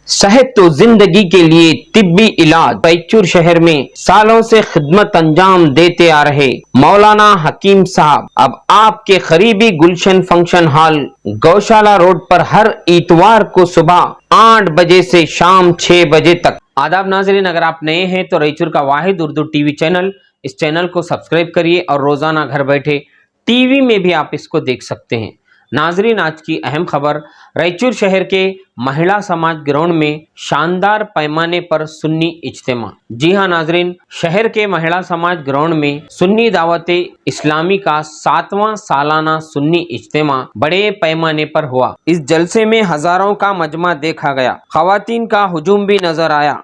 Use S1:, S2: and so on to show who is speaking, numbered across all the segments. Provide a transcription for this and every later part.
S1: صحت تو زندگی کے لیے طبی علاج بیچور شہر میں سالوں سے خدمت انجام دیتے آ رہے مولانا حکیم صاحب اب آپ کے قریبی گلشن فنکشن ہال گوشالہ روڈ پر ہر اتوار کو صبح 8 بجے سے شام 6 بجے تک۔ آداب ناظرین، اگر آپ نئے ہیں تو رائچور کا واحد اردو ٹی وی چینل، اس چینل کو سبسکرائب کریے اور روزانہ گھر بیٹھے ٹی وی میں بھی آپ اس کو دیکھ سکتے ہیں۔ ناظرین، آج کی اہم خبر، رائچور شہر کے مہیلا سماج گراؤنڈ میں شاندار پیمانے پر سنی اجتماع۔ جی ہاں ناظرین، شہر کے مہیلا سماج گراؤنڈ میں سنی دعوت اسلامی کا 7واں سالانہ سنی اجتماع بڑے پیمانے پر ہوا۔ اس جلسے میں ہزاروں کا مجمع دیکھا گیا، خواتین کا ہجوم بھی نظر آیا۔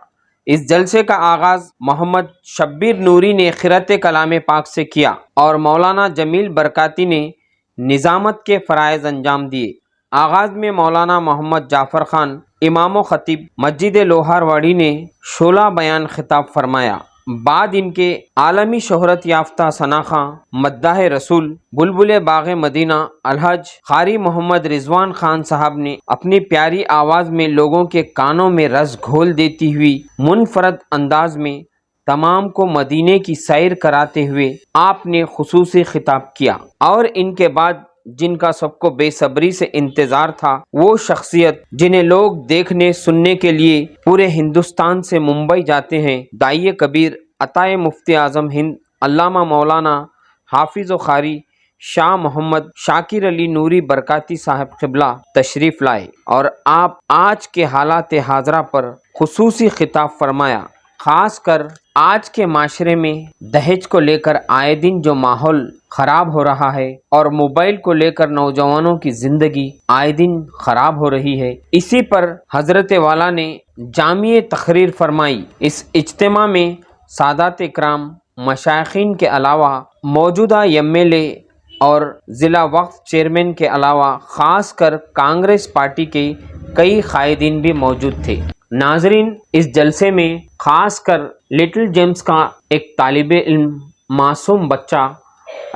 S1: اس جلسے کا آغاز محمد شبیر نوری نے قرأت کلام پاک سے کیا اور مولانا جمیل برکاتی نے نظامت کے فرائض انجام دیے۔ آغاز میں مولانا محمد جعفر خان امام و خطیب مسجد لوہار واڑی نے شعلہ بیان خطاب فرمایا۔ بعد ان کے عالمی شہرت یافتہ ثناخواں مداح رسول بلبل باغ مدینہ الحج قاری محمد رضوان خان صاحب نے اپنی پیاری آواز میں لوگوں کے کانوں میں رس گھول دیتی ہوئی منفرد انداز میں تمام کو مدینے کی سیر کراتے ہوئے آپ نے خصوصی خطاب کیا، اور ان کے بعد جن کا سب کو بے صبری سے انتظار تھا، وہ شخصیت جنہیں لوگ دیکھنے سننے کے لیے پورے ہندوستان سے ممبئی جاتے ہیں، داعیہ کبیر عطائے مفتی اعظم ہند علامہ مولانا حافظ و قاری شاہ محمد شاکر علی نوری برکاتی صاحب قبلہ تشریف لائے اور آپ آج کے حالات حاضرہ پر خصوصی خطاب فرمایا۔ خاص کر آج کے معاشرے میں دہیج کو لے کر آئے دن جو ماحول خراب ہو رہا ہے اور موبائل کو لے کر نوجوانوں کی زندگی آئے دن خراب ہو رہی ہے، اسی پر حضرت والا نے جامع تقریر فرمائی۔ اس اجتماع میں سادات اکرام، مشائخین کے علاوہ موجودہ ایم ایل اے اور ضلع وقف چیئرمین کے علاوہ خاص کر کانگریس پارٹی کے کئی قائدین بھی موجود تھے۔ ناظرین، اس جلسے میں خاص کر لٹل جیمز کا ایک طالب علم معصوم بچہ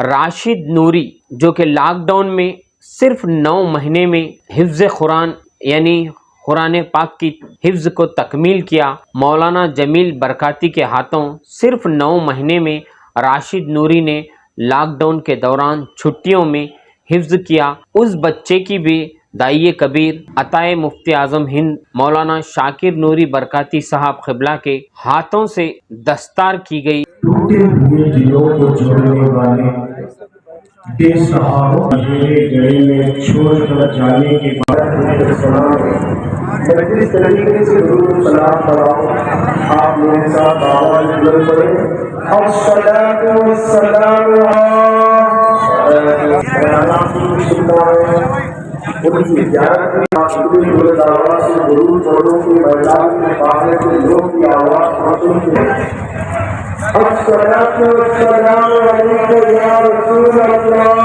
S1: راشد نوری، جو کہ لاک ڈاؤن میں صرف 9 مہینے میں حفظ قرآن یعنی قرآن پاک کی حفظ کو تکمیل کیا، مولانا جمیل برکاتی کے ہاتھوں صرف 9 مہینے میں راشد نوری نے لاک ڈاؤن کے دوران چھٹیوں میں حفظ کیا۔ اس بچے کی بھی داعیہ کبیر عطائے مفتی اعظم ہند مولانا شاکر نوری برکاتی صاحب قبلہ کے ہاتھوں سے دستار کی گئی۔
S2: ٹوٹے ہوئے دلوں کو جوڑنے والے بے سہاروں اندھیرے گڑے میں چھوڑ کر جانے کے بعد میں جس طریقے سے درود سلام پڑھاؤں، آپ میرے ساتھ آواز بلند کریں، الصلاۃ والسلام ان کی زیارت میں آپ پوری بلند آواز سے درود پڑھوں کہ میدان میں باہر کے لوگ کی آواز سنتے ہیں۔ الصلاۃ والسلام علیک یا رسول اللہ۔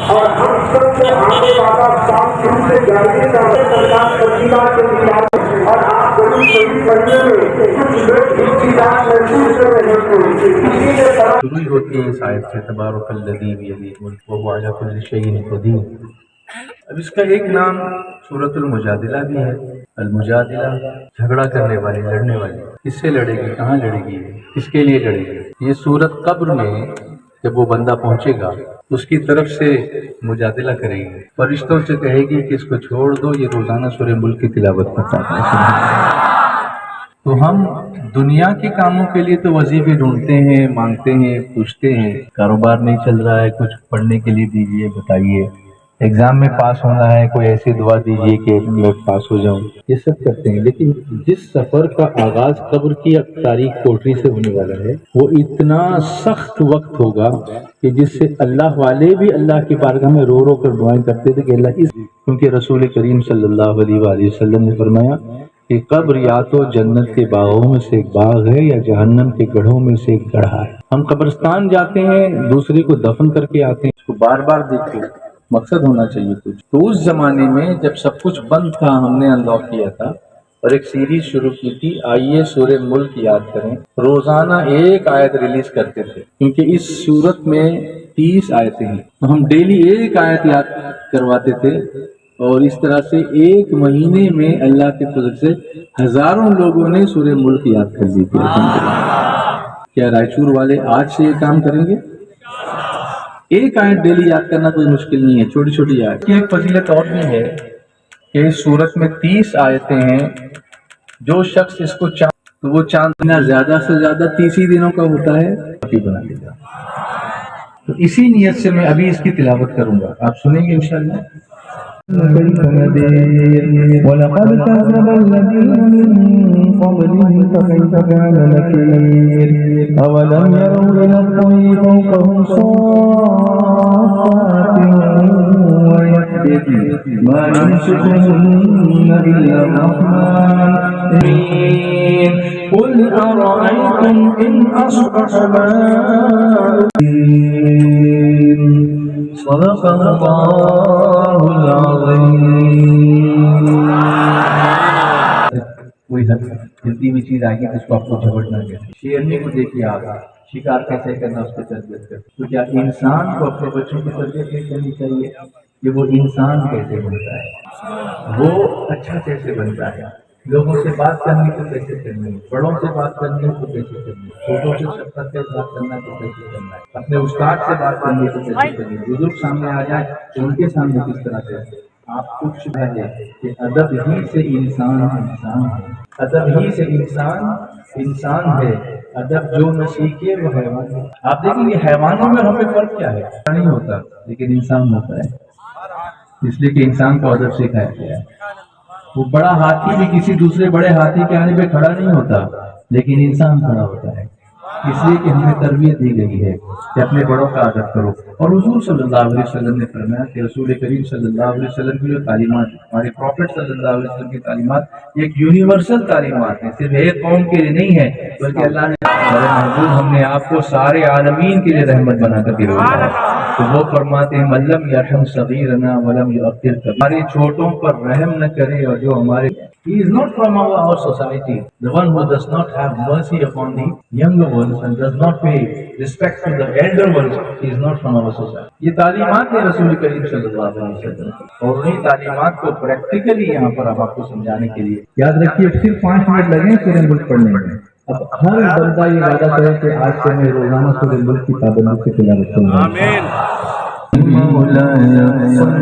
S2: اور ہم سب سے آنے والا کام شروع سے جانے کا سرکار تقریبا کے خلاف اور آپ بڑی بڑی پڑھنے میں کچھ لوگ انتظار محسوس کر رہے ہیں۔
S3: شروع ہوتی ہے اس آیت سے تبارک الذی بیدہ الملک وہو علی کل شیء قدیر۔ اب اس کا ایک نام سورۃ المجادلہ بھی ہے۔ المجادلہ جھگڑا کرنے والی، لڑنے والی۔ کس سے لڑے گی، کہاں لڑے گی، کس کے لیے لڑے گی؟ یہ سورت قبر میں جب وہ بندہ پہنچے گا اس کی طرف سے مجادلہ کرے گی، فرشتوں سے کہے گی کہ اس کو چھوڑ دو، یہ روزانہ سورہ ملک کی تلاوت کرتا ہے۔ تو ہم دنیا کے کاموں کے لیے تو وظیفے ڈھونڈتے ہیں، مانگتے ہیں، پوچھتے ہیں، کاروبار نہیں چل رہا ہے، کچھ پڑھنے کے لیے دیجیے، بتائیے، ایگزام میں پاس ہونا ہے، کوئی ایسی دعا دیجیے کہ میں پاس ہو جاؤں، یہ سب کرتے ہیں۔ لیکن جس سفر کا آغاز قبر کی تاریخ کوٹری سے ہونے والا ہے، وہ اتنا سخت وقت ہوگا کہ جس سے اللہ والے بھی اللہ کی بارگاہ میں رو رو کر دعائیں کرتے تھے کہ اللہ کیونکہ رسول کریم صلی اللہ علیہ وآلہ وسلم نے فرمایا کہ قبر یا تو جنت کے باغوں میں سے ایک باغ ہے یا جہنم کے گڑھوں میں سے ایک گڑھا ہے۔ ہم قبرستان جاتے ہیں، دوسرے کو دفن کر کے آتے ہیں، اس کو بار بار دیکھتے ہیں، مقصد ہونا چاہیے کچھ۔ تو اس زمانے میں جب سب کچھ بند تھا، ہم نے انلاک کیا تھا اور ایک سیریز شروع کی تھی، آئیے سورہ ملک یاد کریں۔ روزانہ ایک آیت ریلیز کرتے تھے کیونکہ اس صورت میں 30 آیتیں ہیں، تو ہم ڈیلی ایک آیت یاد کرواتے تھے، اور اس طرح سے ایک مہینے میں اللہ کے فضل سے ہزاروں لوگوں نے سورہ ملک یاد کر لی تھی۔ کیا رائچور والے آج سے یہ کام کریں گے؟ ایک آیت ڈیلی یاد کرنا کوئی مشکل نہیں ہے، چھوٹی چھوٹی آیت۔ ایک فضیلت اور بھی ہے کہ اس سورت میں 30 آیتیں ہیں، جو شخص اس کو چاند تو وہ چاند زیادہ سے زیادہ 30 ہی دنوں کا ہوتا ہے بنا لے گا۔ تو اسی نیت سے میں ابھی اس کی تلاوت کروں گا، آپ سنیں گے انشاءاللہ۔
S4: وَلَقَدْ كَذَّبَ الَّذِينَ مِن قَبْلِهِمْ فَكَيْفَ كَانَ نَكِيرِ أَوَلَمْ يَرَوْا إِلَى الطَّيْرِ فَوْقَهُمْ صَافَّاتٍ وَيَقْبِضْنَ مَا يُمْسِكُهُنَّ إِلَّا الرَّحْمَنُ قُلْ أَرَأَيْتُمْ إِنْ أَصْبَحَ مَاؤُكُمْ صدق اللہ العظیم۔
S3: کوئی جلدی میں چیز آئے گی تو اس کو آپ کو جھپٹنا ہے۔ شیرنی کو دیکھیے آپ، شکار کیسے کرنا اس کی تربیت کر، تو کیا انسان کو اپنے بچوں کی تربیت نہیں کرنی چاہیے کہ وہ انسان کیسے بنتا ہے، وہ اچھا کیسے بنتا ہے، لوگوں سے بات کرنی تو کیسے کرنی ہے، بڑوں سے بات کرنی تو کیسے کرنی ہے، چھوٹوں سے شفقت کے بات کرنا تو کیسے کرنا ہے، اپنے استاد سے بات کرنی تو کیسے کرنی ہے، بزرگ سامنے آ جائے تو ان کے سامنے کس طرح سے آپ کچھ ہے کہ ادب ہی سے انسان انسان ہے، ادب ہی سے انسان انسان ہے، ادب جو نہ سیکھے وہ حیوان ہے۔ آپ دیکھیں گے حیوانوں میں ہمیں فرق کیا ہے، نہیں ہوتا لیکن انسان ہوتا ہے، اس لیے کہ انسان کو ادب سکھایا گیا ہے۔ وہ بڑا ہاتھی بھی کسی دوسرے بڑے ہاتھی کے آنے پہ کھڑا نہیں ہوتا لیکن انسان کھڑا ہوتا ہے، اس لیے کہ ہمیں تربیت دی گئی ہے کہ اپنے بڑوں کا ادب کرو۔ اور حضور صلی اللہ علیہ وسلم نے فرمایا کہ رسول کریم صلی اللہ علیہ وسلم کی جو تعلیمات، ہمارے پروفٹ صلی اللہ علیہ وسلم کی تعلیمات ایک یونیورسل تعلیمات ہیں، صرف ایک قوم کے لیے نہیں ہے بلکہ اللہ نے محبوب ہم نے آپ کو سارے عالمین کے لیے رحمت بنا کر کے بھیجا ہے۔ تو وہ فرماتے ہیں ملم یرحم صغیرنا ولم یؤثر کبیرنا، ہمارے چھوٹوں پر رحم نہ کرے اور جو ہمارے He is not from our society. The one who does not have mercy upon the younger ones and does not pay respect to the elder ones, he is not from our society. یہ تعلیمات ہے رسول کریم صلی اللہ علیہ وسلم، اور انہیں تعلیمات کو پریکٹیکلی یہاں پر اب آپ کو سمجھانے کے لیے یاد رکھیے صرف 5 منٹ لگیں سورہ ملک پڑھنے میں۔ اب ہر بندہ یہ وعدہ کرے کہ آج سے میں روزانہ سورہ ملک کی پابندی سے تلاوت کروں گا۔ آمین۔ مولاي صل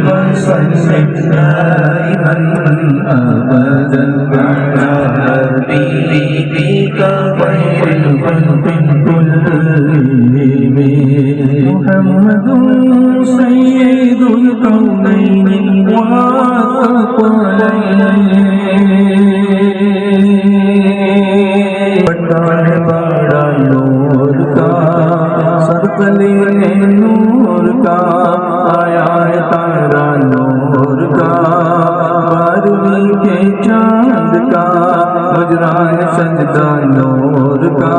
S3: وسلم دائما ابدا على حبيبك خير الخلق كلهم محمد سيد الكونين والثقلين بڑا نور کا سرکلی نور کا آیا ہے تارا نور کا بارویں کے چاند کا مجرائے سجدہ نور کا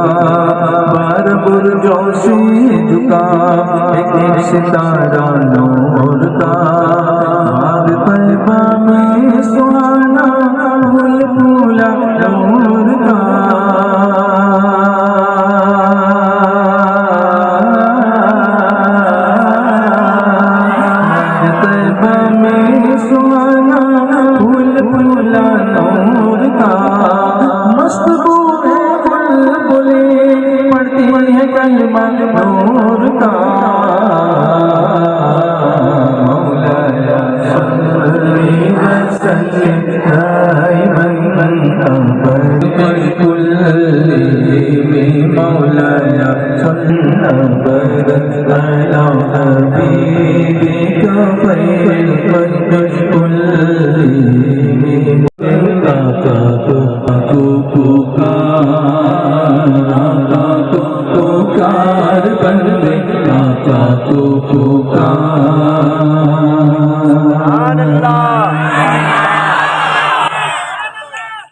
S3: بار برجوں سے جھکا ایک ستارہ نور کا باغ طیبہ میں سہانا پھول پھولا نور کا نور کا مولاي صل وسلم دائما ابدا كلهم مولاي صل ابدا على حبيبك خير الخلق كلهم پکار بندے آقا کو پکار،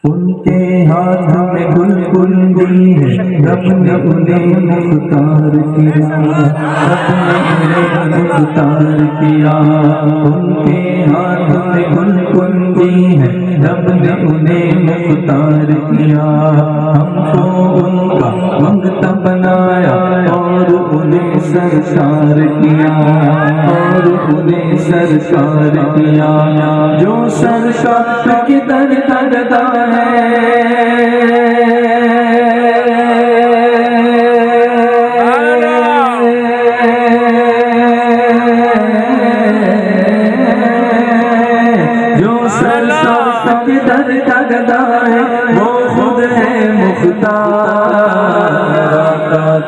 S3: ان کے ہاتھ میں گل گل دی ہے رب نے انہیں مختار کیا، رب نے انہیں مختار کیا، ان کے ہاتھ میں گل گل دی ہے رب نے انہیں مختار کیا، ہم کو ان کا منگتا بن
S4: بنایا اور انہیں سرکار کیا، اور انہیں سرکار کیا، جو سرکار کی در کرتا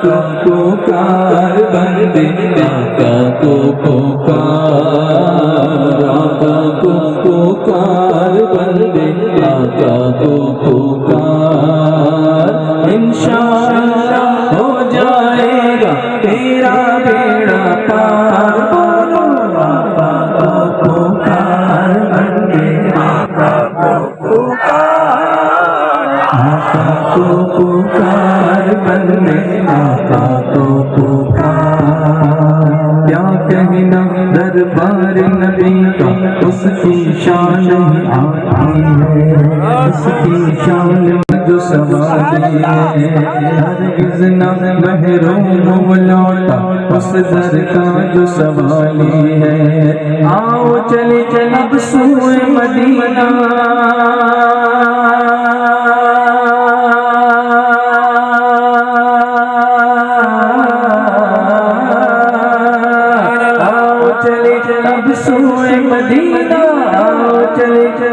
S4: تم پکار بندے آقا کو پکار، آقا کو پکار بندے آقا کو پکار، انشاءاللہ ہو جائے گا تیرا بیڑا پار، بولو آقا کو پکار بندے آقا کو پکار، آقا کو پکار بندے آقا کو پکار، کیا کہنا دربار نبی کا، اس کی شان آتی ہے، اس کی شان جو سواری ہے، ہرگز نہ محروم وہ لوٹا اس در کا جو سوالی ہے، آؤ چلے چل اب سوئے مدینہ،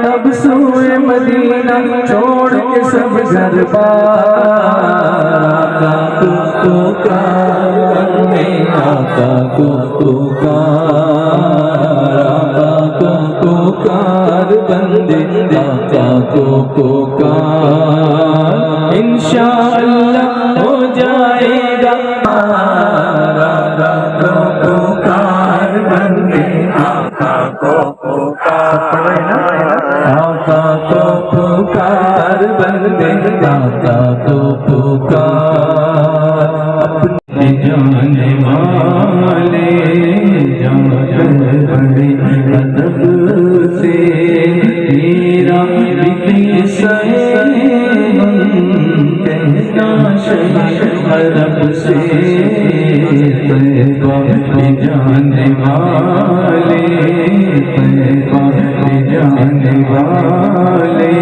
S4: اب سوئے مدینہ چھوڑ کے سب گھر بار، آقا کو پکار بندے آقا کو پکار، آقا کو پکار بندے آقا کو پکار، انشاءاللہ ہو جائے گا، آقا کو پکار بندے آقا کو پکار، آقا کو پکار بندے آقا کو پکار، اپنے جانے والے جا کر بڑے ادب سے میرا بھی کہنا شیخ عرب سے، طیبہ کے جانے والے، طیبہ کے جانے والے،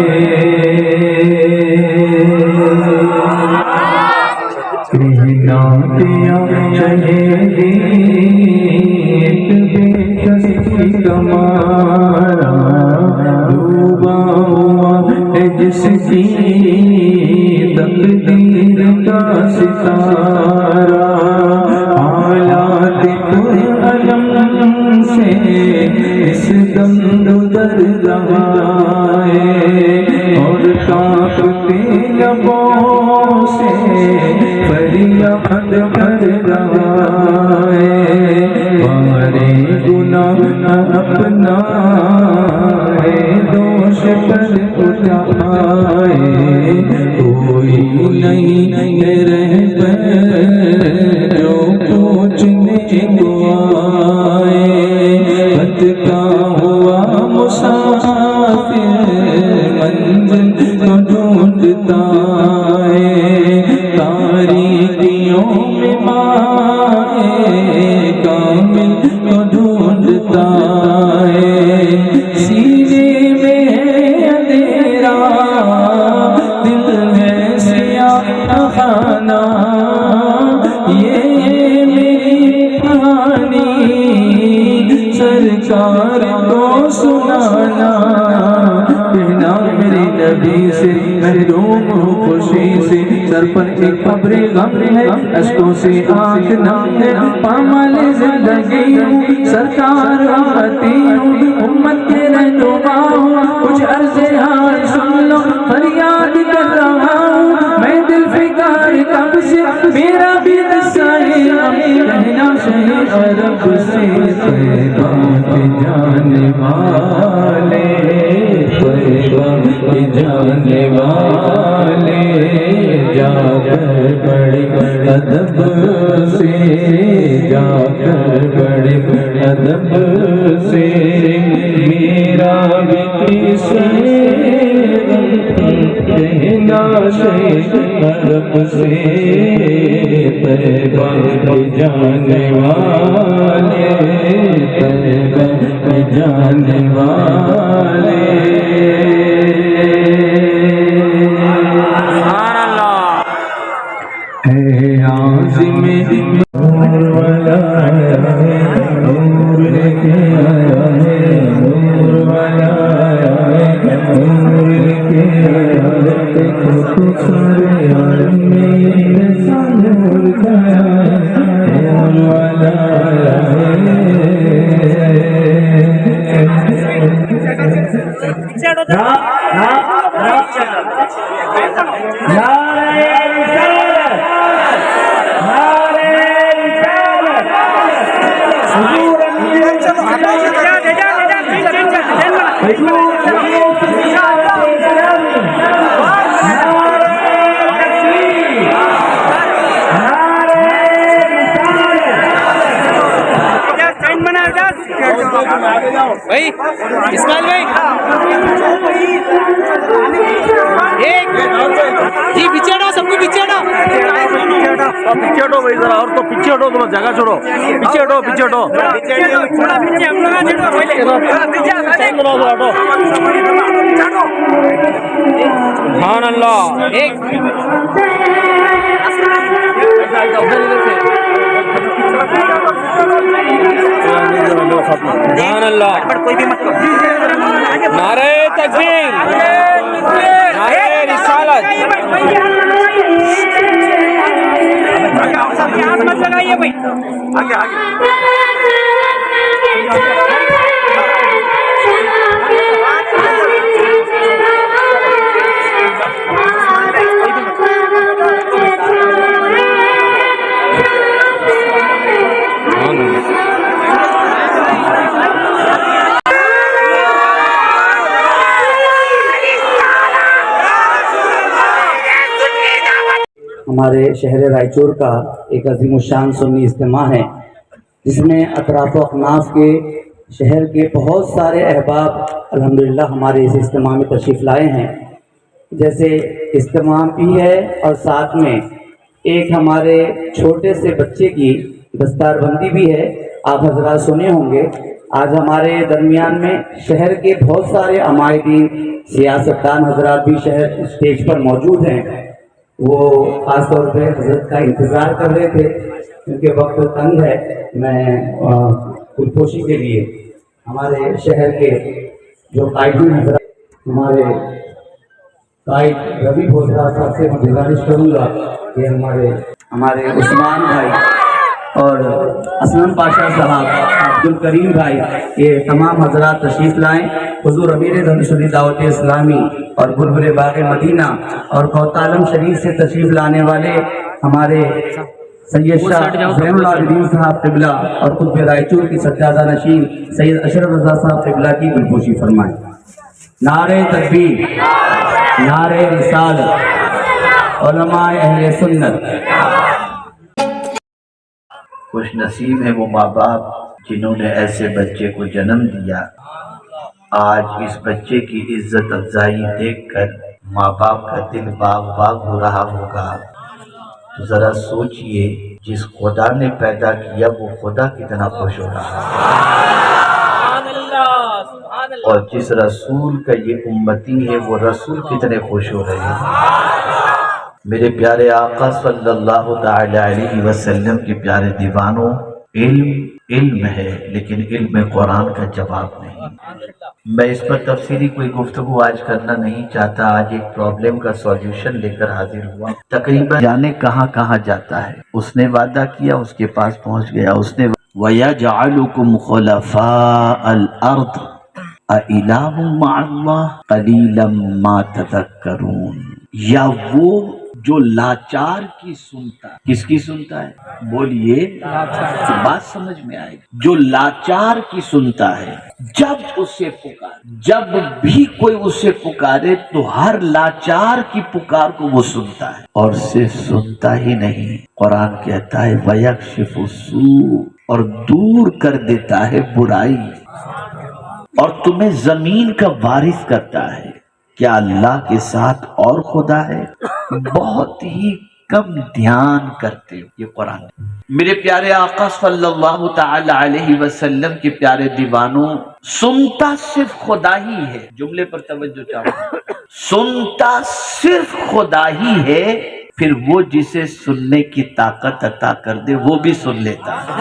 S4: کہنا دیا چہرے بے کسی کمارا، ڈوبا ہوا ہے جس کی تقدیر کا ستارہ، حالات پرعلم سے اس دم گزر رہا ہے، اور کانپتے لبوں سے فریاد بھر رہا ہے، بارے گناہ اپنا ہے دوش پر اٹھائے، کوئی نہیں رہبر جو پوچھنے کو آئے، بھٹکا ہوا مسافر منزل کو ڈھونڈتا ہے، تاریکیوں میں مائے کامل کو ڈھونڈتا ہے، سینے میں ہے اندھیرا دل ہے سیاہ خانہ، یہ میری کہانی سرکار کو سنانا، کہنا میرے نبی سے محروم ہوں خوشی سے، سر پر ایک قبر غم ہے، اشکوں سے آنکھ نم ہے، پامال زندگی ہوں، سرکار آتی ہوں، امت کے رہنما ہوں، کچھ عرض حال سن لو، فریاد کر رہا ہوں میں دل فکار کب سے، میرا بھی قصہ ہے کہنا شیخ عرب سے، طیبہ کے جانے والے، طیبہ کے جانے والے جا کر بڑے ادب سے، جا کر بڑے ادب سے میرا بھی کسی کہنا شیخ عرب سے، طیبہ کے جانے والے، طیبہ کے جانے والے۔ اے عازم نور والا آیا ہے، نور لے کے آیا ہے، نور والا آیا ہے، نور لے کے آیا ہے۔ دیکھو تو سارے عالم میں یہ ایسا نور چھایا ہے، نور والا آیا
S5: भाई इस्माइल भाई एक जी पीछे हटो, सबको पीछे हटो,
S6: पीछे हटो भाई जरा, और तो पीछे हटो, तुम जगह छोड़ो, पीछे हटो, पीछे हटो,
S5: थोड़ा पीछे हम लोग हटो पहले, सुभान अल्लाह। एक सुभान अल्लाह, कोई भी मत नारे तकबीर, नारे रिसालत। हाथ मत लगाइए भाई, आगे आगे।
S7: ہمارے شہر رائچور کا ایک عظیم الشان سنی اجتماع ہے، جس میں اطراف و اکناف کے شہر کے بہت سارے احباب الحمدللہ ہمارے اس اجتماع میں تشریف لائے ہیں۔ جیسے اجتماع بھی ہے اور ساتھ میں ایک ہمارے چھوٹے سے بچے کی دستار بندی بھی ہے۔ آپ حضرات سنے ہوں گے، آج ہمارے درمیان میں شہر کے بہت سارے عمائدین، سیاستدان حضرات بھی شہر اسٹیج پر موجود ہیں۔ وہ خاص طور پہ حضرت کا انتظار کر رہے تھے، کیونکہ وقت تنگ ہے۔ میں خودکشی کے لیے ہمارے شہر کے جو قائدین حضرات، ہمارے قائد ربی بھوسرا صاحب سے میں گزارش کروں گا کہ ہمارے عثمان بھائی اور اسلم پاشا صاحب، عبد الکریم بھائی، یہ تمام حضرات تشریف لائیں۔ حضور امیر دھنشوری دعوت اسلامی اور بلبل باغ مدینہ اور کوتالم شریف سے تشریف لانے والے ہمارے سید شاہ زین العابدین صاحب قبلہ اور قطب رائچور کی سجادہ نشین سید اشرف رضا صاحب قبلہ کی گلپوشی فرمائیں۔ نعرہ تکبیر، نعرہ رسالت، علماء اہل سنت۔
S8: خوش نصیب ہیں وہ ماں باپ جنہوں نے ایسے بچے کو جنم دیا۔ آج اس بچے کی عزت افزائی دیکھ کر ماں باپ کا دل باغ باغ ہو رہا ہوگا۔ تو ذرا سوچئے، جس خدا نے پیدا کیا وہ خدا کتنا خوش ہو رہا ہے، اور جس رسول کا یہ امتی ہے وہ رسول کتنے خوش ہو رہے ہیں۔ میرے پیارے آقا صلی اللہ تعالی علیہ وسلم کے پیارے دیوانوں، علم ہے لیکن علم قرآن کا جواب نہیں۔ میں اس پر تفصیلی کوئی گفتگو آج کرنا نہیں چاہتا۔ آج ایک پرابلم کا سولوشن لے کر حاضر ہوا۔ تقریباً جانے کہاں کہاں جاتا ہے، اس نے وعدہ کیا، اس کے پاس پہنچ گیا۔ اس نے وَيَجْعَلُكُمْ خُلَفَاءَ الْأَرْضِ أَإِلَٰهٌ مَّعَ اللَّهِ قَلِيلًا مَّا تَذَكَّرُونَ، یا وہ جو لاچار کی سنتا ہے۔ کس کی سنتا ہے؟ بولیے، بات سمجھ میں آئے گی۔ جو لاچار کی سنتا ہے، جب اسے پکارے، جب بھی کوئی اسے پکارے تو ہر لاچار کی پکار کو وہ سنتا ہے، اور صرف سنتا ہی نہیں، قرآن کہتا ہے وَيَكْشِفُ السُّوءَ، اور دور کر دیتا ہے برائی، اور تمہیں زمین کا وارث کرتا ہے۔ کیا اللہ کے ساتھ اور خدا ہے؟ بہت ہی कम ध्यान करते हो। ये कुरान है। मेरे प्यारे आका सल्लल्लाहु ताला अलैहि वसल्लम के प्यारे दीवानों, सुनता सिर्फ खुदा ही है। जुमले पर तवज्जो चाहूं। सुनता सिर्फ खुदा ही है, फिर वो जिसे सुनने की ताकत अता कर दे वो भी सुन लेता है।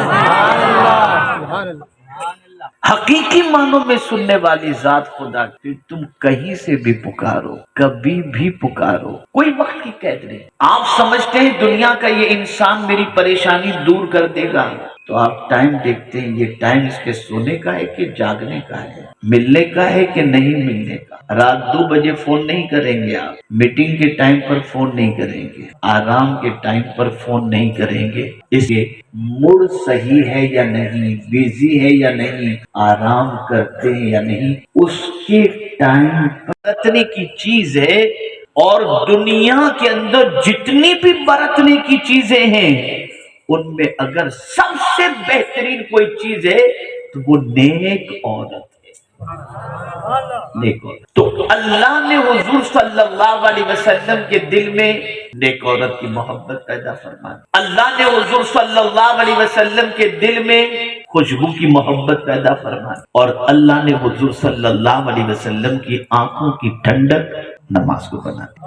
S8: हकीकी मानों में सुनने वाली जात खुदा, फिर तुम कहीं से भी पुकारो, कभी भी पुकारो, कोई वक्त की कैद नहीं। आप समझते हैं दुनिया का ये इंसान मेरी परेशानी दूर कर देगा, तो आप टाइम देखते हैं, ये टाइम इसके सोने का है कि जागने का है, मिलने का है कि नहीं मिलने का। रात 2 बजे फोन नहीं करेंगे आप, मीटिंग के टाइम पर फोन नहीं करेंगे, आराम के टाइम पर फोन नहीं करेंगे। इसलिए मूड सही है या नहीं, बिजी है या नहीं, आराम करते हैं या नहीं, उसके टाइम बरतने की चीज है। और दुनिया के अंदर जितनी भी बरतने की चीजें हैं, उनमें अगर सबसे बेहतरीन कोई चीज है तो वो नेक औरत है। नेक औरत। तो अल्लाह ने हुजूर सल्लल्लाहु अलैहि वसल्लम के दिल में नेक औरत की मोहब्बत पैदा फरमा दी। अल्लाह ने हुजूर सल्लल्लाहु अलैहि वसल्लम के दिल में खुशबू की मोहब्बत पैदा फरमा दी। और अल्लाह ने हुजूर सल्लल्लाहु अलैहि वसल्लम की आंखों की ठंडक नमाज को बना दी।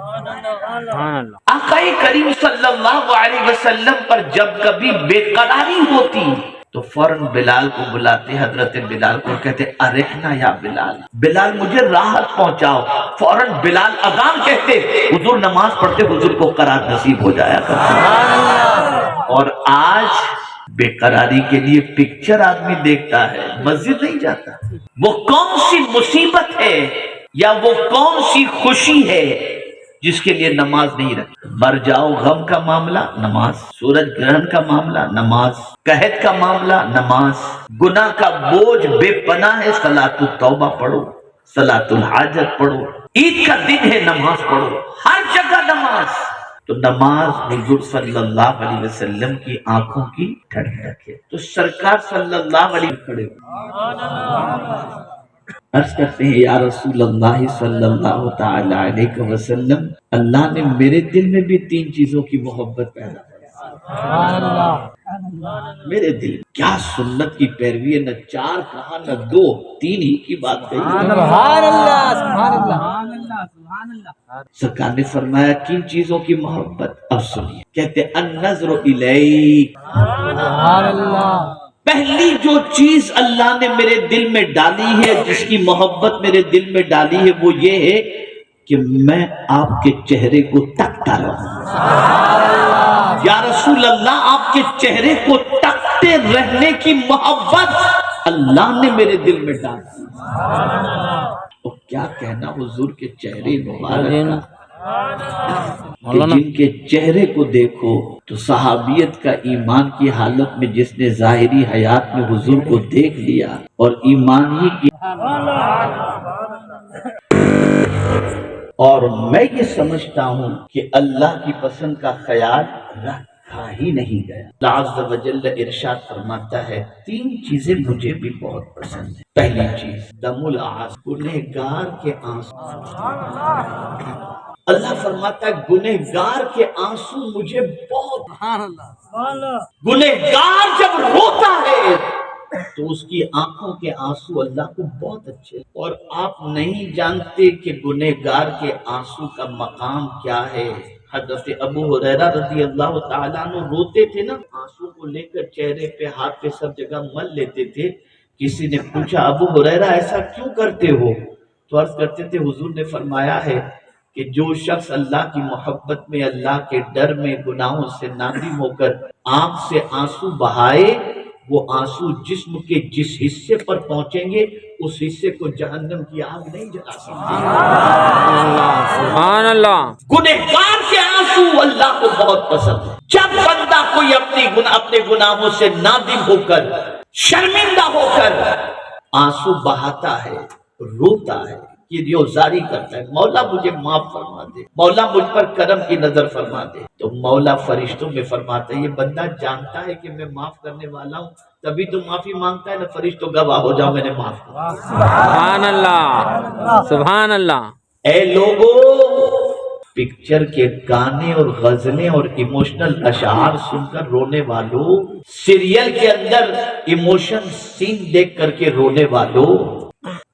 S8: आकाए करीम सल्लल्लाहु अलैहि वसल्लम पर जब कभी बेकरारी होती तो फौरन बिलाल को बुलाते, हजरत बिलाल को कहते, अरेहना या बिलाल, बिलाल मुझे राहत पहुंचाओ। फौरन बिलाल अजान कहते, हुजूर नमाज पढ़ते, हुजूर को करार नसीब हो जाया करता। और आज बेकरारी के लिए पिक्चर आदमी देखता है, मस्जिद नहीं जाता। वो कौन सी मुसीबत है या वो कौन सी खुशी है जिसके लिए नमाज नहीं रखी? मर जाओ गम का मामला, नमाज। सूरज ग्रहण का मामला, नमाज। कहत का मामला, नमाज। गुनाह का बोझ बेपनाह है, सलातुल तौबा पढ़ो, सलातुल हाजत पढ़ो, ईद का दिन है, नमाज पढ़ो, हर जगह नमाज। तो नमाज हुजूर सल्लल्लाहु अलैहि वसल्लम की आंखों की ठंडक है। तो सरकार सल्लल्लाहु अलैहि खड़े अर्ज करते हैं, या रसूल अल्लाह सल्लल्लाहु ताला अलैहि वसल्लम, अल्लाह ने मेरे दिल में भी 3 चीजों की मोहब्बत पैदा की। मेरे दिल, क्या सुन्नत की पैरवी है, न 4 कहा न 2, 3 ही की बात कही। सरकार ने फरमाया किन चीजों की मोहब्बत? अब सुनिए, कहते अन-नज़्रु इलैक। पहली जो चीज अल्लाह ने मेरे दिल में डाली है, जिसकी मोहब्बत मेरे दिल में डाली है, वो ये है कि मैं आपके चेहरे को तकता रहूं। या रसूल अल्लाह, आपके चेहरे को तकते रहने की मोहब्बत अल्लाह ने मेरे दिल में डाली। और क्या कहना हुजूर के चेहरे मुबारक का, कि जिनके चेहरे को देखो तो सहाबियत का ईमान की हालत में जिसने जाहिरी हयात में हुजूर को देख लिया और ईमान ही की। और मैं ये समझता हूँ कि अल्लाह की पसंद का ख्याल रखा ही नहीं गया। अल्लाह अज़्ज़ व जल्ल इरशाद फरमाता है, 3 चीजें मुझे भी बहुत पसंद है। पहली चीज दमुल आस, गुनहगार के आंसू। अल्लाह फरमाता है गुनहगार के आंसू मुझे बहुत, गुनहगार जब रोता है तो उसकी आंखों के आंसू अल्लाह को बहुत अच्छे। और आप नहीं जानते कि गुनहगार के आंसू का मकाम क्या है। हज़रत अबू हुरैरा रज़ी अल्लाह ताला अन्हु रोते थे ना, आंसू को लेकर चेहरे पे, हाथ पे, सब जगह मल लेते थे। किसी ने पूछा अबू हुरैरा ऐसा क्यों करते हो? तो अर्ज करते थे हुजूर ने फरमाया है कि जो शख्स अल्लाह की मोहब्बत में, अल्लाह के डर में गुनाहों से नादिम होकर आंख से आंसू बहाए, वो आंसू जिस्म के जिस हिस्से पर पहुंचेंगे उस हिस्से को जहन्नम की आग नहीं जला सकती। सुभान अल्लाह। गुनहगार के आंसू अल्लाह को बहुत पसंद है। जब बंदा कोई अपने गुनाहों से नादिम होकर, शर्मिंदा होकर आंसू बहाता है, रोता है, ये रियोजारी करता है, मौला मुझे माफ फरमा दे, मौला मुझ पर करम की नजर फरमा दे, तो मौला फरिश्तों में फरमाता है ये बंदा जानता है कि मैं माफ करने वाला हूँ, तभी तो माफी मांगता है ना। फरिश्तों गवाह हो जाओ मैंने माफ किया। सुभान अल्लाह, सुभान अल्लाह। ए लोगों, पिक्चर के गाने और गजलें और इमोशनल अशार सुनकर रोने वालों, सीरियल के अंदर इमोशन सीन देख करके रोने वालों,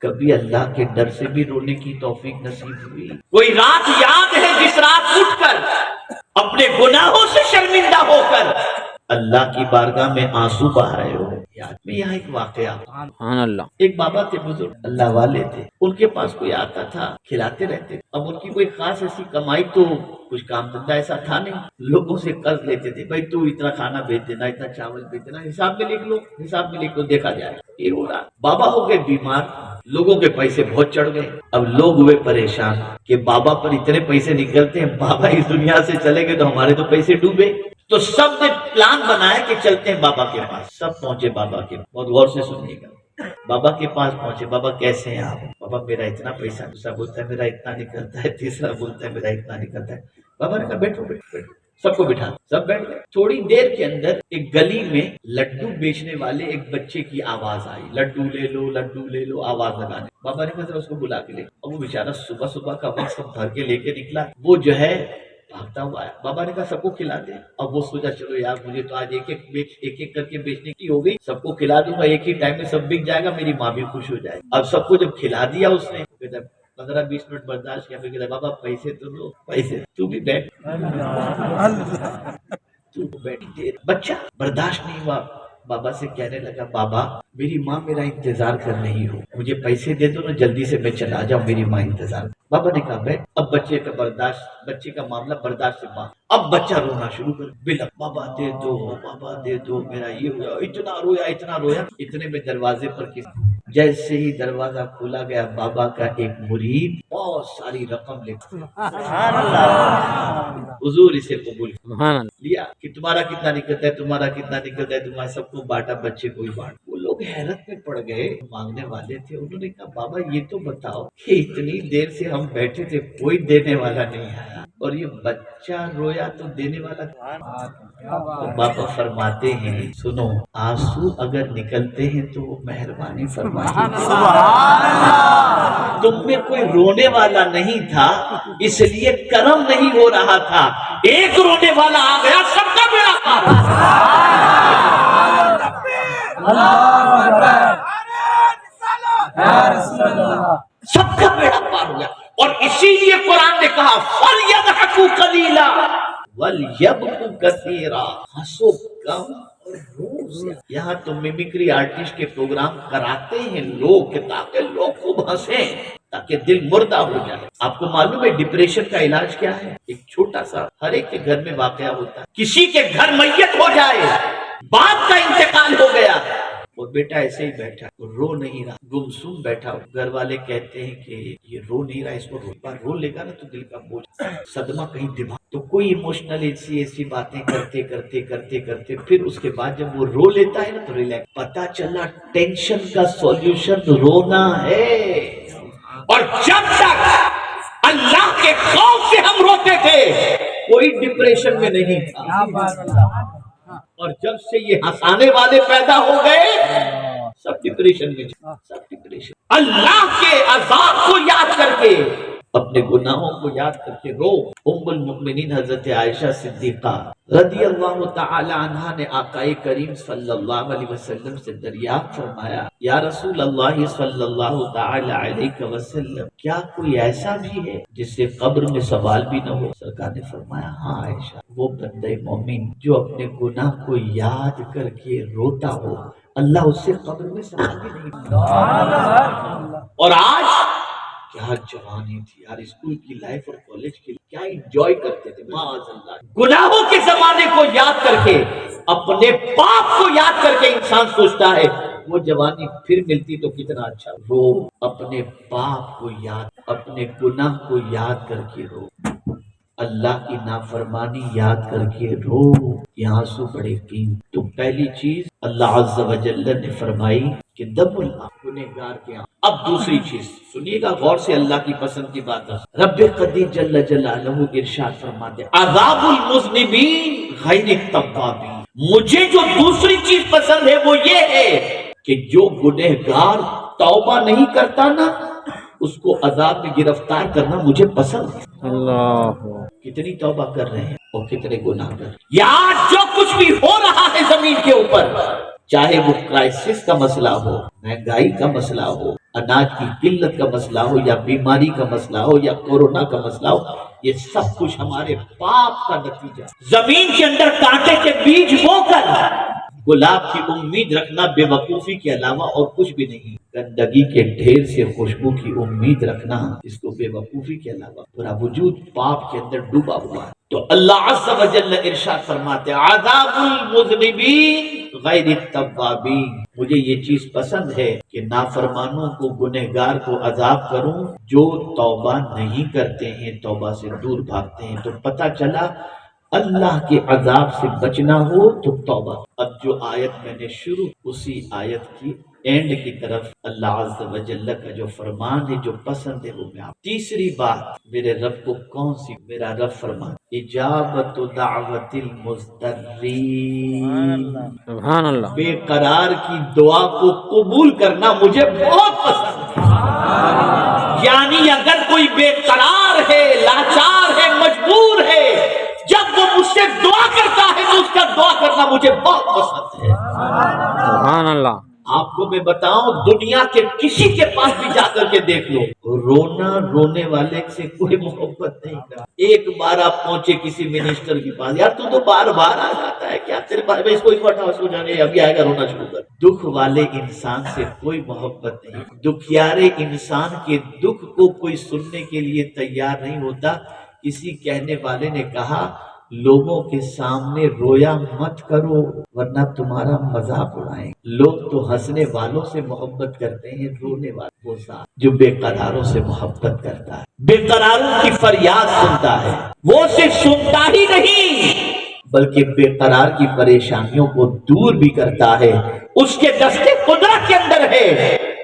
S8: कभी अल्लाह के डर से भी रोने की तौफीक नसीब हुई? कोई रात याद है जिस रात उठकर अपने गुनाहों से शर्मिंदा होकर अल्लाह की बारगाह में आंसू बहाए हो? याद में यहाँ एक वाकया,
S1: सुभान अल्लाह।
S8: एक बाबा थे, बुजुर्ग अल्लाह वाले थे, उनके पास कोई आता था, खिलाते रहते थे। अब उनकी कोई खास ऐसी कमाई तो कुछ काम धंधा ऐसा था नहीं, लोगों से कर्ज लेते थे, भाई तू इतना खाना बेच देना, इतना चावल बेच देना, हिसाब में लिख लो, हिसाब में लिख लो, देखा जाए। ये हो रहा, बाबा हो गए बीमार, लोगों के पैसे बहुत चढ़ गए। अब लोग हुए परेशान कि बाबा पर इतने पैसे निकलते हैं, बाबा इस दुनिया से चले गए तो हमारे तो पैसे डूबे। तो सब ने प्लान बनाया कि चलते हैं बाबा के पास। सब पहुंचे बाबा के, बहुत गौर से सुनिएगा। बाबा के पास पहुंचे, बाबा कैसे हैं आप? बाबा मेरा इतना पैसा, दूसरा बोलता है मेरा इतना निकलता है, तीसरा बोलता है मेरा इतना निकलता है। बाबा ने कहा बैठो बैठो बैठो, सबको बिठा, सब बैठ गए। थोड़ी देर के अंदर एक गली में लड्डू बेचने वाले एक बच्चे की आवाज आई, लड्डू ले लो, आवाज लगाने। बाबा ने कहा उसको बुला के ले। अब वो बेचारा सुबह सुबह का वक्त सब भर के लेके निकला, वो जो है भागता हुआ आया। बाबा ने कहा सबको खिला दे। अब वो सोचा चलो यार मुझे तो आज एक एक करके बेचने की हो गई, सबको खिला दूंगा, एक ही टाइम में सब बिक जाएगा, मेरी माँ भी खुश हो जाएगी। अब सबको जब खिला दिया उसने, 15-20 मिनट बर्दाश्त किया, फिर कहता बाबा पैसे तो लो, पैसे, तू भी बैठ, तू बैठ। देर बच्चा बर्दाश्त नहीं हुआ, बाबा से कहने लगा बाबा मेरी माँ मेरा इंतजार कर रही हो, मुझे पैसे दे दो ना, जल्दी से मैं चला जाऊं, मेरी माँ इंतजार। बाबा ने कहा बैठ। अब बच्चे का मामला बर्दाश्त से बाहर। अब बच्चा रोना शुरू कर, बिलक बाबा दे दो, मेरा ये हुआ, इतना रोया। इतने में दरवाजे पर जैसे ही दरवाजा खोला गया, बाबा का एक मुरीद बहुत सारी रकम लेकर हुजूर इसे कबूल लिया कि तुम्हारा कितना निकलता है, तुम्हारा सबको बांटा, बच्चे को ही बांट। वो लोग हैरत में पड़ गए, मांगने वाले थे। उन्होंने कहा बाबा ये तो बताओ कि इतनी देर से हम बैठे थे, कोई देने वाला नहीं आया, और ये बच्चा रोया तो देने वाला। तो बाबा फरमाते हैं सुनो, आंसू अगर निकलते हैं तो मेहरबानी फरमाइए, तुम में कोई रोने वाला नहीं था इसलिए करम नहीं हो रहा था, एक रोने वाला आ गया, सबका बेड़ा पार। सबका बेड़ा पार हो गया। और इसीलिए कुरान ने कहा फलयदहकू कलीला वलयबकू कसीरा, हंसो कम और रो ज्यादा। यहाँ तो मिमिक्री आर्टिस्ट के प्रोग्राम कराते हैं लोग ताकि लोग खूब हंसे, ताकि दिल मुर्दा हो जाए। आपको मालूम है डिप्रेशन का इलाज क्या है? एक छोटा सा हर एक के घर में वाकया होता है, किसी के घर मैयत हो जाए, बाप का इंतकाल हो गया और बेटा ऐसे ही बैठा, रो नहीं रहा, गुमसुम बैठा। घर वाले कहते हैं कि ये रो नहीं रहा, इसको रो लेगा ना तो दिल का बोझ, सदमा कहीं दिमाग। तो कोई इमोशनल ऐसी बातें करते फिर उसके बाद जब वो रो लेता है ना तो रिलैक्स, पता चला टेंशन का सॉल्यूशन रोना है। और जब तक अल्लाह के खौफ से हम रोते थे कोई डिप्रेशन में नहीं था, और जब से ये हंसाने वाले पैदा हो गए सब डिप्रेशन में, सब डिप्रेशन। अल्लाह के अज़ाब को याद करके, अपने गुनाहों को याद करके रो। उम्मुल मुमिनीन हजरत आयशा सिद्दीका रदियल्लाहु ताला अन्हा ने आकाए करीम सल्लल्लाहु अलैहि वसल्लम से दरियाफ्त फरमाया, या रसूल अल्लाह सल्लल्लाहु ताला अलैहि वसल्लम, क्या कोई ऐसा भी है जिससे कब्र में सवाल भी न हो? सरकार ने फरमाया हाँ आयशा, वो बंदे मोमिन जो अपने गुनाह को याद करके रोता हो, अल्लाह उससे कब्र में सवाल भी नहीं। और आज क्या जवानी थी यार, स्कूल की लाइफ और कॉलेज की क्या एंजॉय करते थे। माअल्लाह गुनाहों के जमाने को याद करके, अपने पाप को याद करके इंसान सोचता है वो जवानी फिर मिलती तो कितना अच्छा। रो, अपने पाप को याद, अपने गुनाह को याद करके रो, अल्लाह की नाफरमानी याद करके रो, ये आंसू बड़े कीमती। तो पहली चीज अल्लाह अज़्ज़ा व जल्ल ने फरमाई कि दमुल गुनहगार के आंसू। अब दूसरी चीज सुनिएगा गौर से, अल्लाह की पसंद की बात है। रब्बे क़दीर जल्ल जलालहू इरशाद फरमाते अज़ाबुल मुज़निबीन गैर तव्वाबीन, मुझे जो दूसरी चीज पसंद है वो ये है कि जो गुनहगार तौबा नहीं करता ना, उसको अजाब में गिरफ्तार करना मुझे पसंद है। कितनी तौबा कर रहे हैं और कितने गुनाह कर रहे हैं। ये आज जो कुछ भी हो रहा है जमीन के ऊपर, चाहे वो क्राइसिस का मसला हो, महंगाई का मसला हो, अनाज की किल्लत का मसला हो, या बीमारी का मसला हो, या कोरोना का मसला हो, ये सब कुछ हमारे पाप का नतीजा। जमीन के अंदर कांटे के बीज बोकर गुलाब की उम्मीद रखना बेवकूफी के अलावा और कुछ भी नहीं। गंदगी के ढेर से खुशबू की उम्मीद रखना, इसको बेवकूफी के अलावा पूरा वजूद पाप के अंदर डूबा हुआ है। तो अल्लाह अज़्ज़ व जल्ल इरशाद फरमाते हैं, आज़ाबुल मुज़निबीन गैरित तव्वाबीन। मुझे ये चीज पसंद है कि नाफरमानों को, गुनहगार को अजाब करूं जो तौबा नहीं करते हैं, तौबा से दूर भागते हैं। तो पता चला अल्लाह के अजाब से बचना हो तो तौबा। अब जो आयत मैंने शुरू, उसी आयत की एंड की तरफ अल्लाह अज़्ज़ व जल्ल का जो फरमान है, जो पसंद है, वो मैं आप। तीसरी बात मेरे रब को कौन सी, मेरा रब फरमान इजाबतु दावतिल मुज़्तर्रीन,
S1: सुभान अल्लाह,
S8: बेकरार की दुआ को कबूल करना मुझे बहुत पसंद है। यानी अगर कोई बेकरार है, लाचार है, मजबूर है, जब वो मुझसे दुआ करता है तो उसका दुआ करना मुझे बहुत पसंद है।
S1: सुभान अल्लाह।
S8: आपको मैं बताऊं, दुनिया के किसी के पास भी जाकर के देख लो, रोना रोने वाले से कोई मोहब्बत नहीं करता। एक बार आप पहुंचे किसी मिनिस्टर के पास, यार तू तो बार बार आ जाता है, क्या तेरे पास में इसको हटाओ, इसको जाने, अभी आएगा, रोना शुरू कर। दुख वाले इंसान से कोई मोहब्बत नहीं। दुखियारे इंसान के दुख को कोई सुनने के लिए तैयार नहीं होता। किसी कहने वाले ने कहा, लोगों के सामने रोया मत करो वरना तुम्हारा मजाक उड़ाएं। लोग तो हंसने वालों से मोहब्बत करते हैं, रोने वालों से जो बेकरारों से मोहब्बत करता है, बेकरारों की फरियाद सुनता है। वो सिर्फ सुनता ही नहीं बल्कि बेकरार की परेशानियों को दूर भी करता है। उसके दस्ते कुदरत के अंदर है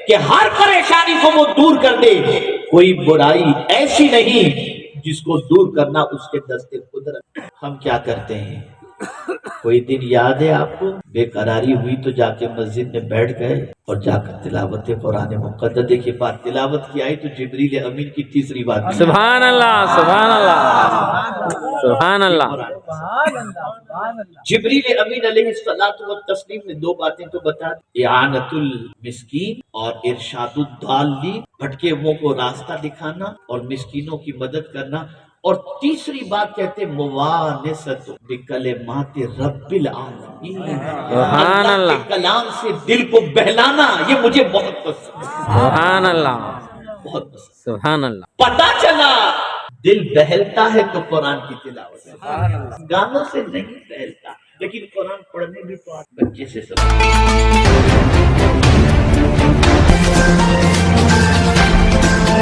S8: कि हर परेशानी को वो दूर कर दे। कोई बुराई ऐसी नहीं जिसको दूर करना उसके दस्ते कुदरत। हम क्या करते हैं, कोई दिन याद है आपको, बेकरारी हुई तो जाके मस्जिद में बैठ गए और जाकर तिलावत कुरान मुक़द्दस। देखिए बात तिलावत की आई तो जिब्रील अमीन की तीसरी बात,
S1: सुभान अल्लाह, सुभान अल्लाह, सुभान अल्लाह।
S8: जिब्रील अमीन अलैहिस्सलातु व तस्लीम ने दो बातें तो बता दी, इआनतुल मिस्कीन और इरशादुद दाल्लीन, भटके हुओं को रास्ता दिखाना और मिस्कीनों की मदद करना। और तीसरी बात कहते मुवानिसतु बिकलिमाति रब्बिल आलमीन, अल्लाह के कलाम से दिल को बहलाना, ये मुझे बहुत पसंद है।
S1: सुभान अल्लाह,
S8: बहुत पसंद।
S1: सुभान अल्लाह।
S8: पता चला दिल बहलता है तो कुरान की तिलावत से, गानों से नहीं बहलता। लेकिन कुरान पढ़ने भी तो आप बच्चे से सब